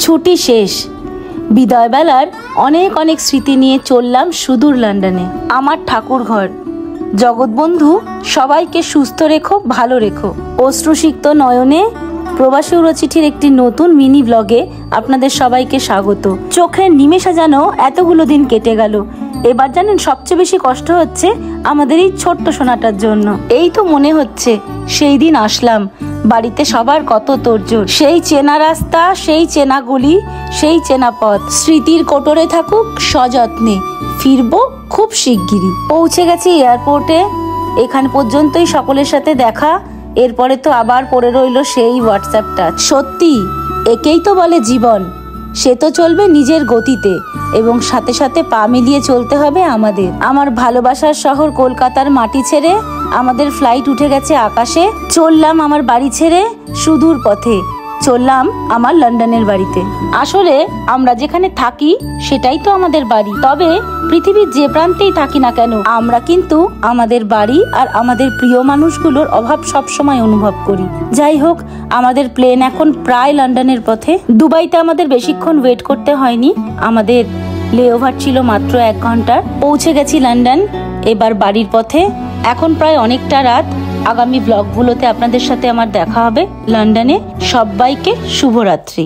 ছুটি শেষ, বিদায়বেলার অনেক অনেক স্মৃতি নিয়ে চললাম সুদূর লন্ডনে। আমার ঠাকুর ঘর। জগৎবন্ধু সবাইকে সুস্থ রেখো, ভালো রেখো। অশ্রুসিক্ত নয়নে প্রবাসী উড়োচিঠির একটি নতুন মিনি ব্লগে আপনাদের সবাইকে স্বাগত। চোখের নিমেষে যেন এতগুলো দিন কেটে গেল। এবার জানেন সবচেয়ে বেশি কষ্ট হচ্ছে আমাদের এই ছোট্ট সোনাটার জন্য। এই তো মনে হচ্ছে সেই দিন আসলাম, বাড়িতে সবার কত তোড়জোড়, সেই চেনা রাস্তা, সেই চেনা গলি, সেই চেনা পথ। স্মৃতির কোটরে থাকুক সযত্নে, ফিরবো খুব শিগগিরই। পৌঁছে গেছি এয়ারপোর্টে। এখান পর্যন্তই সকলের সাথে দেখা, এরপরে তো আবার পড়ে রইল সেই হোয়াটসঅ্যাপটা। সত্যি একেই তো বলে জীবন, সে তো চলবে নিজের গতিতে এবং সাথে সাথে পা মিলিয়ে চলতে হবে আমাদের। আমার ভালোবাসার শহর কলকাতার মাটি ছেড়ে আমাদের ফ্লাইট উঠে গেছে আকাশে। চললাম আমার বাড়ি ছেড়ে সুদূর পথে, চললাম আমার লন্ডনের বাড়িতে। আসলে আমরা যেখানে থাকি সেটাই তো আমাদের বাড়ি। তবে পৃথিবীর যে প্রান্তেই থাকি না কেন, আমরা কিন্তু আমাদের বাড়ি আর আমাদের প্রিয় মানুষগুলোর অভাব সবসময় অনুভব করি। যাই হোক, আমাদের প্লেন এখন প্রায় লন্ডনের পথে। দুবাইতে আমাদের বেশিক্ষণ ওয়েট করতে হয়নি, আমাদের লেওভার ছিল মাত্র 1 ঘন্টার। পৌঁছে গেছি লন্ডন, এবার বাড়ির পথে। এখন প্রায় অনেকটা রাত। আগামী ব্লগগুলোতে আপনাদের সাথে আমার দেখা হবে লন্ডনে। সবাইকে শুভরাত্রি।